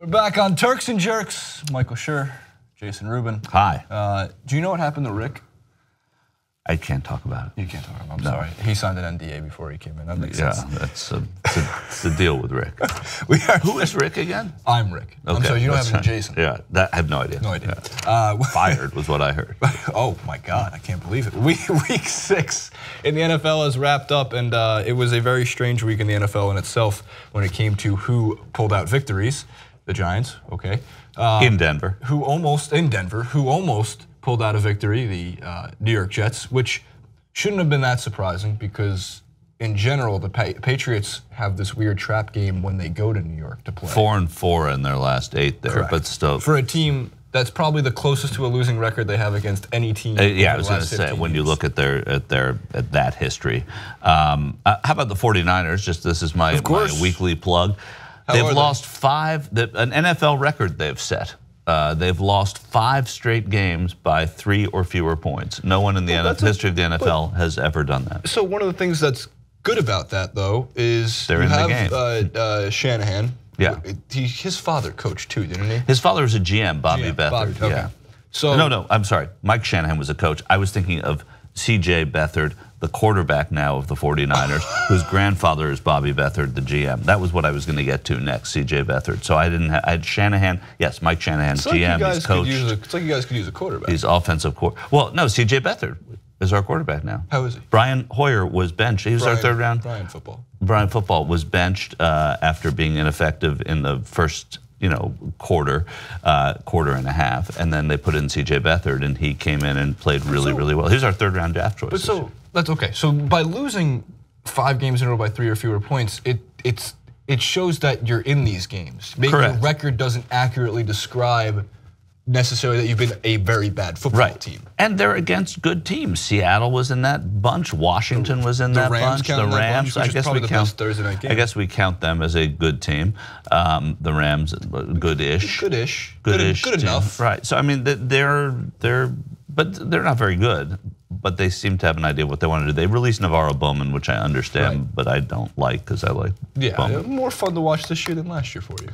We're back on Turks and Jerks. Michael Schur, Jason Rubin. Hi. Do you know what happened to Rick? I can't talk about it. You can't talk about it. I'm sorry. He signed an NDA before he came in. That makes sense. Yeah, that's the deal with Rick. Who is Rick again? I'm Rick. Okay, I'm sorry, you don't have any Jason. Yeah, I have no idea. No idea. Yeah. Fired was what I heard. Oh my God, I can't believe it. Week 6 in the NFL has wrapped up, and it was a very strange week in the NFL in itself when it came to who pulled out victories. The Giants, okay. In Denver. Who almost pulled out a victory, the New York Jets, which shouldn't have been that surprising because in general, the Patriots have this weird trap game when they go to New York to play. 4-4 in their last 8 there, Correct. But still. For a team that's probably the closest to a losing record they have against any team. Yeah, I was going to say, when you look at that history. How about the 49ers? Just this is my weekly plug. They've lost 5, an NFL record they've set. They've lost 5 straight games by 3 or fewer points. No one in the history of the NFL has ever done that. So one of the things that's good about that, though, is they're in the game. Shanahan. Yeah. His father coached too, didn't he? His father was a GM, Bobby Beathard. Okay. Yeah. So no, I'm sorry. Mike Shanahan was a coach. I was thinking of C.J. Beathard, the quarterback now of the 49ers, whose grandfather is Bobby Beathard, the GM. That was what I was going to get to next, C.J. Beathard. So I had Shanahan, yes, Mike Shanahan, GM, he's coach. It's like you guys could use a quarterback. He's offensive quarterback. Well, no, C.J. Beathard is our quarterback now. How is he? Brian Hoyer was benched. He was our 3rd round. Brian Football was benched after being ineffective in the first quarter and a half, and then they put in C.J. Beathard, and he came in and played really well. He's our 3rd round draft choice. But so that's okay. So by losing 5 games in a row by 3 or fewer points, it shows that you're in these games. Maybe your record doesn't accurately describe necessarily that you've been a very bad football team. And they're against good teams. Seattle was in that bunch. Washington was in that bunch. The Rams, I guess we count Thursday night game. I guess we count them as a good team. The Rams, goodish. Good enough. Right. So I mean, but they're not very good. But they seem to have an idea of what they want to do. They released Navarro Bowman, which I understand, but I don't like because I like Bowman. More fun to watch this year than last year for you.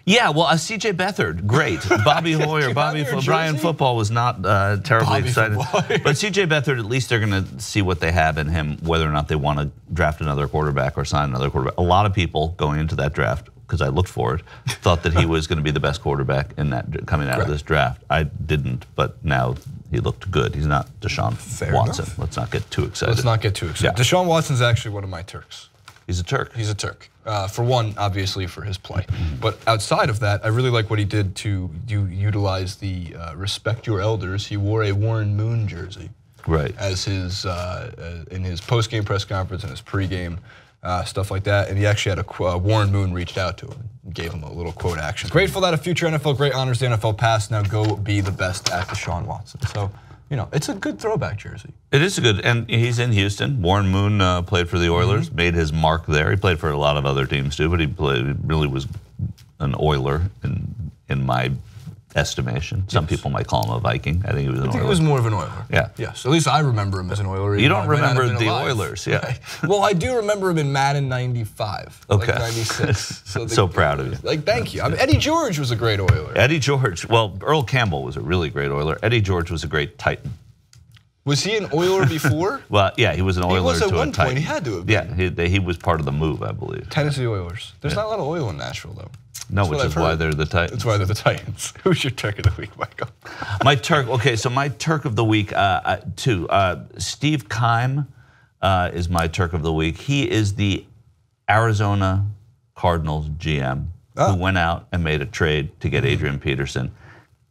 Yeah, well, C.J. Beathard, great. Bobby Hoyer, Brian Football was not terribly excited. But C.J. Beathard, at least they're going to see what they have in him, whether or not they want to draft another quarterback or sign another quarterback. A lot of people going into that draft, because I looked for it, thought that he was going to be the best quarterback in that coming out of this draft. I didn't, but now he looked good. He's not DeShaun Watson. Let's not get too excited. Yeah. DeShaun Watson's actually one of my Turks. He's a Turk. He's a Turk. For one, obviously, for his play. But outside of that, I really like what he did to utilize the respect your elders. He wore a Warren Moon jersey. Right. As his, in his post-game press conference and his pre-game stuff like that. And he actually had Warren Moon reached out to him and gave him a little quote action. Grateful that a future NFL great honors the NFL past. Now go be the best at DeShaun Watson. So, it's a good throwback jersey. It is a good, and he's in Houston. Warren Moon played for the Oilers, made his mark there. He played for a lot of other teams too, but he really was an Oiler in my estimation. Some people might call him a Viking. I think he was an Oiler. I think he was more of an Oiler. Yeah. Yes, at least I remember him as an Oiler. You don't remember the Oilers, yeah. Well, I do remember him in Madden 95, like 96. So proud of you. Like, thank you. I mean, Eddie George was a great Oiler. Eddie George, well, Earl Campbell was a really great Oiler. Eddie George was a great Titan. Was he an Oiler before? Well, yeah, he was an Oiler to a Titan. He was at one point, he had to have been. Yeah, he was part of the move, I believe. Tennessee Oilers. There's not a lot of oil in Nashville, though. No, which is why they're the Titans. That's why they're the Titans. Who's your Turk of the week, Michael? My Turk, okay, so my Turk of the week, Steve Keim is my Turk of the week. He is the Arizona Cardinals GM who went out and made a trade to get Adrian Peterson,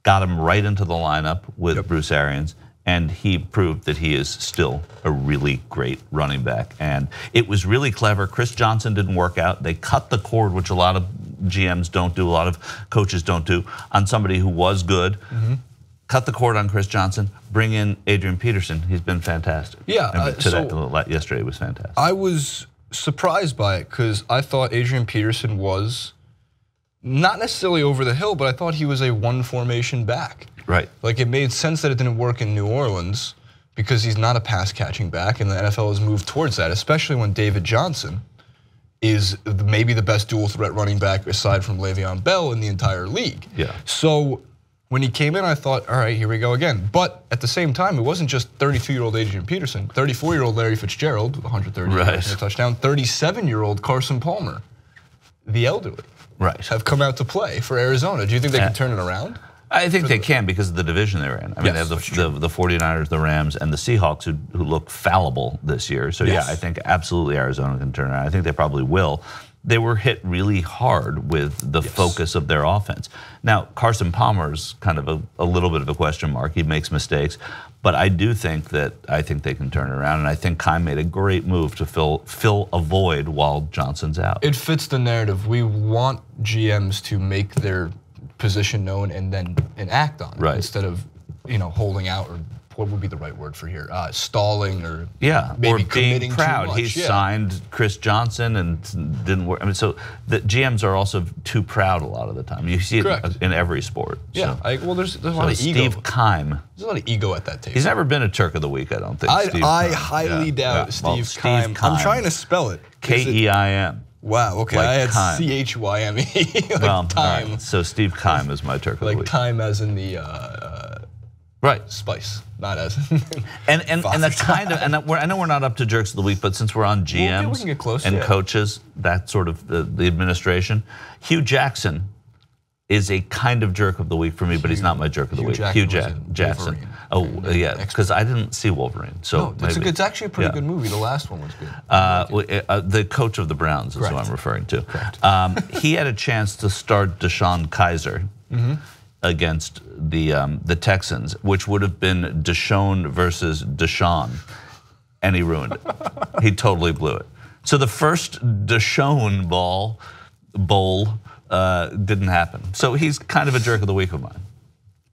got him right into the lineup with Bruce Arians, and he proved that he is still a really great running back. And it was really clever. Chris Johnson didn't work out. They cut the cord, which a lot of GMs don't do, a lot of coaches don't do, on somebody who was good. Cut the cord on Chris Johnson, bring in Adrian Peterson. He's been fantastic. Yeah. Yesterday was fantastic. I was surprised by it because I thought Adrian Peterson was not necessarily over the hill, but I thought he was a one formation back. Right. Like, it made sense that it didn't work in New Orleans because he's not a pass catching back, and the NFL has moved towards that, especially when David Johnson is maybe the best dual threat running back aside from Le'Veon Bell in the entire league. Yeah. So when he came in, I thought, all right, here we go again. But at the same time, it wasn't just 32-year-old Adrian Peterson, 34-year-old Larry Fitzgerald with 130 yards and a touchdown, 37-year-old Carson Palmer, the elderly, have come out to play for Arizona. Do you think they can turn it around? I think they can because of the division they're in. I mean, they have the 49ers, the Rams, and the Seahawks who look fallible this year. So yeah, I think absolutely Arizona can turn it around. I think they probably will. They were hit really hard with the focus of their offense. Now, Carson Palmer's kind of a little bit of a question mark. He makes mistakes. But I do think that they can turn it around. And I think Keim made a great move to fill a void while Johnson's out. It fits the narrative. We want GMs to make their position known and then act on it instead of holding out, or what would be the right word for here, stalling, or maybe or being proud. He signed Chris Johnson and didn't work. I mean, so the GMs are also too proud a lot of the time. You see it in every sport. Yeah, so. Well, there's a lot of ego. Steve Keim. There's a lot of ego at that table. He's never been a Turk of the Week, I don't think. I highly doubt Steve Keim. I'm trying to spell it. K-E-I-M. Wow, okay, like I had Keim. C-H-Y-M-E, like well, time. Right. So Steve Keim is my Turk of the Week. Like time as in the spice, not as in and the kind of, and I know we're not up to Jerks of the Week, but since we're on GMs we can get close, and coaches, that sort of the administration, Hugh Jackson is a kind of Jerk of the Week for me, but he's not my Jerk of the Week. Hugh Jackson. Oh, yeah, because I didn't see Wolverine. So no, it's actually a pretty good movie. The last one was good. The coach of the Browns is who I'm referring to. He had a chance to start DeShaun Kaiser against the Texans, which would have been DeShaun versus DeShaun, and he ruined it. He totally blew it. So the first DeShaun bowl didn't happen. So he's kind of a Jerk of the Week of mine.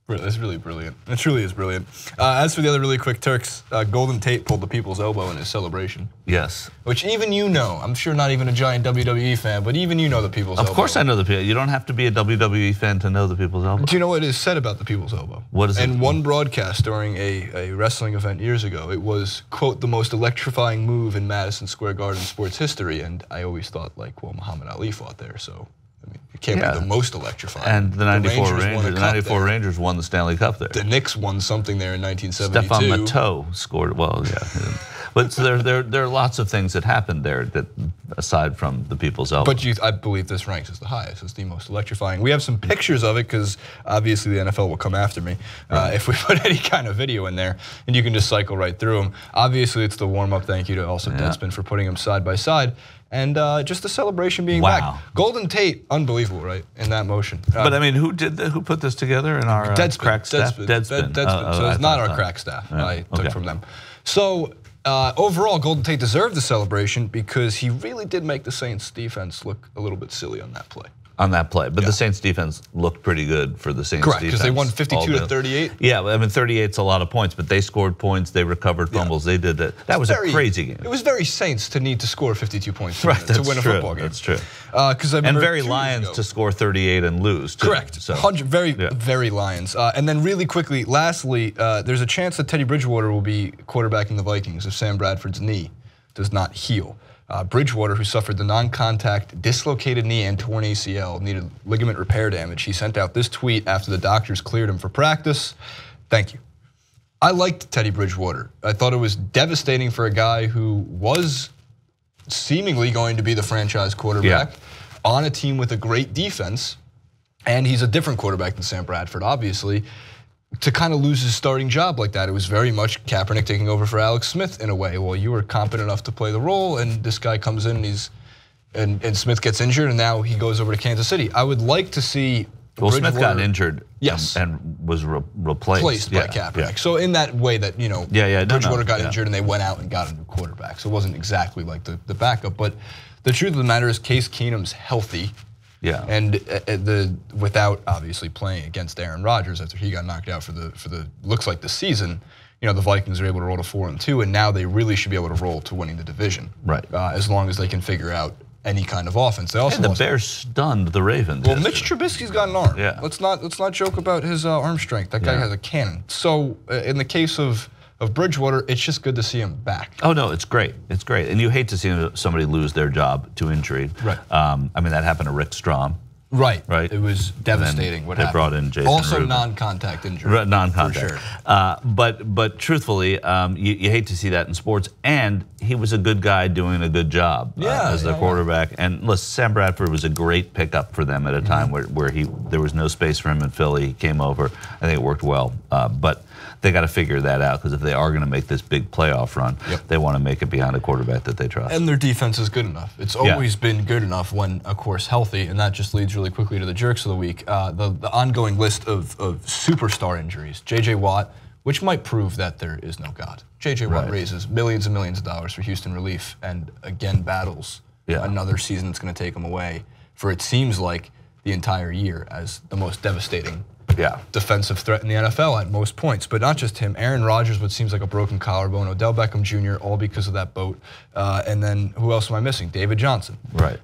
That's really brilliant. It truly is brilliant. As for the other really quick Turks, Golden Tate pulled the people's elbow in his celebration. Yes. Which even you know. I'm sure not even a giant WWE fan, but even you know the people's elbow. Of course I know the people. You don't have to be a WWE fan to know the people's elbow. Do you know what is said about the people's elbow? What is it? In one broadcast during a wrestling event years ago, it was, quote, the most electrifying move in Madison Square Garden sports history. And I always thought, like, well, Muhammad Ali fought there, so. I mean, it can't be the most electrifying. And the 94 Rangers won the Stanley Cup there. The Knicks won something there in 1972. Stephon Matteau scored, well, yeah. But so there are lots of things that happened there that, aside from the people's elbow. But I believe this ranks as the highest. It's the most electrifying. We have some pictures of it because obviously the NFL will come after me if we put any kind of video in there, and you can just cycle right through them. Obviously, it's the warm-up. Thank you to also Deadspin for putting them side by side. And just the celebration being back. Golden Tate, unbelievable, right, in that motion. But I mean, who put this together in our crack staff? Deadspin. So it's not our crack staff. I took from them. So overall, Golden Tate deserved the celebration because he really did make the Saints defense look a little bit silly on that play. But the Saints defense looked pretty good for the Saints defense. Correct, because they won 52-38. Yeah, I mean 38's a lot of points, but they scored points, they recovered fumbles, they did that. That was a crazy game. It was very Saints to need to score 52 points to win a football game. That's true. And very Lions to score 38 and lose too. Correct. So. Very Lions. And then really quickly, lastly, there's a chance that Teddy Bridgewater will be quarterbacking the Vikings if Sam Bradford's knee does not heal. Bridgewater, who suffered the non-contact dislocated knee and torn ACL, needed ligament repair damage. He sent out this tweet after the doctors cleared him for practice. Thank you. I liked Teddy Bridgewater. I thought it was devastating for a guy who was seemingly going to be the franchise quarterback on a team with a great defense, and he's a different quarterback than Sam Bradford, obviously, to kind of lose his starting job like that. It was very much Kaepernick taking over for Alex Smith in a way. Well, you were competent enough to play the role, and this guy comes in and Smith gets injured, and now he goes over to Kansas City. I would like to see Smith got injured and was replaced by Kaepernick. Yeah. So in that way that, Bridgewater got injured and they went out and got a new quarterback. So it wasn't exactly like the backup. But the truth of the matter is Case Keenum's healthy. Yeah. And without obviously playing against Aaron Rodgers after he got knocked out for the looks like the season, the Vikings are able to roll to 4-2, and now they really should be able to roll to winning the division. Right. As long as they can figure out any kind of offense. They also the Bears stunned the Ravens. Well, Mitch Trubisky's got an arm. Yeah. Let's not joke about his arm strength. That guy has a cannon. So in the case of of Bridgewater, it's just good to see him back. Oh no, it's great. It's great, and you hate to see somebody lose their job to injury. Right. I mean, that happened to Rick Strom. Right. Right. It was devastating what happened. They brought in Jason Also Rubin. non-contact injury. Non-contact. For sure. But truthfully, you hate to see that in sports. And he was a good guy doing a good job as their quarterback. And listen, Sam Bradford was a great pickup for them at a time where there was no space for him in Philly. He came over. I think it worked well. But they got to figure that out, because if they are going to make this big playoff run, they want to make it behind a quarterback that they trust. And their defense is good enough. It's always been good enough when, of course, healthy, and that just leads really quickly to the jerks of the week. The ongoing list of superstar injuries. J.J. Watt, which might prove that there is no God. J.J. Watt raises millions and millions of dollars for Houston relief, and again battles another season that's going to take him away for, it seems like, the entire year as the most devastating defensive threat in the NFL at most points. But not just him. Aaron Rodgers, what seems like a broken collarbone. Odell Beckham Jr., all because of that boat. And then who else am I missing? David Johnson. Right.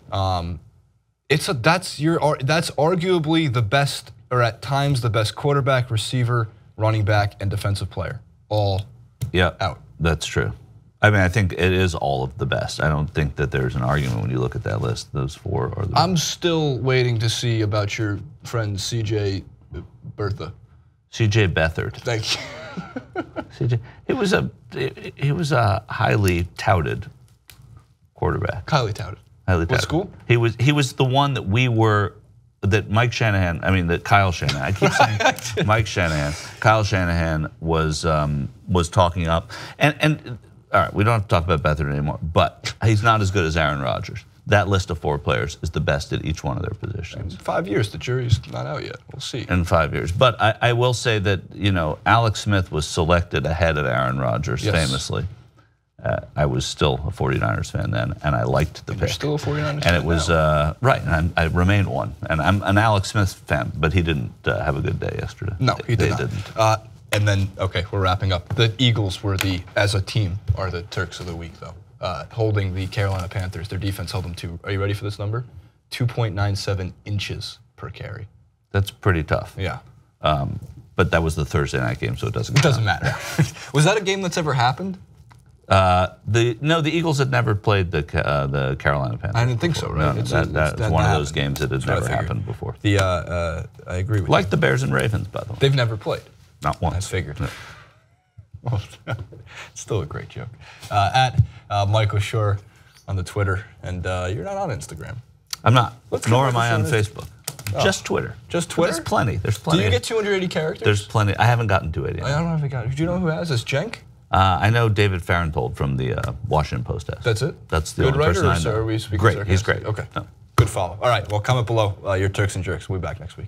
That's arguably the best, or at times the best quarterback, receiver, running back, and defensive player. All out. That's true. I mean, I think it is all of the best. I don't think that there's an argument when you look at that list. Those four are the I'm still waiting to see about your friend C.J. Bertha. C.J. Beathard. Thank you. C.J. He was a highly touted quarterback. Highly touted. Highly touted. What school? He was the one that Mike Shanahan, that Kyle Shanahan, I keep saying Mike Shanahan, Kyle Shanahan was talking up. And all right, we don't have to talk about Beathard anymore, but he's not as good as Aaron Rodgers. That list of 4 players is the best at each one of their positions. In 5 years, the jury's not out yet. We'll see. In 5 years. But I will say that, Alex Smith was selected ahead of Aaron Rodgers, famously. I was still a 49ers fan then, and I liked the pick. You're still a 49ers fan And it was, right, and I remained one. And I'm an Alex Smith fan, but he didn't have a good day yesterday. No, he did not. Didn't. And then, okay, we're wrapping up. The Eagles were as a team, are the Turks of the week, though. Holding the Carolina Panthers. Their defense held them to, are you ready for this number? 2.97 inches per carry. That's pretty tough. Yeah. But that was the Thursday night game, so it doesn't count. It doesn't matter. Was that a game that's ever happened? No, the Eagles had never played the Carolina Panthers. I didn't think so, right? No, that's one of those games that had never happened before. I agree with you. Like the Bears and Ravens, by the way. They've never played. Not once. I figured. No. Well, it's still a great joke. At Michael Schur on the Twitter, and you're not on Instagram. I'm not. Nor am I on Facebook. Oh. Just Twitter. Just Twitter? There's plenty. There's plenty. Do you get 280 characters? There's plenty. I haven't gotten 280. I don't know if I got it. Do you know who has? Is Jenk? I know David Farenthold from the Washington Post has. That's it? That's the good only person I writer, know. or are we speaking great. He's great. Okay. No. Good follow. All right. Well, comment below your Turks and Jerks. We'll be back next week.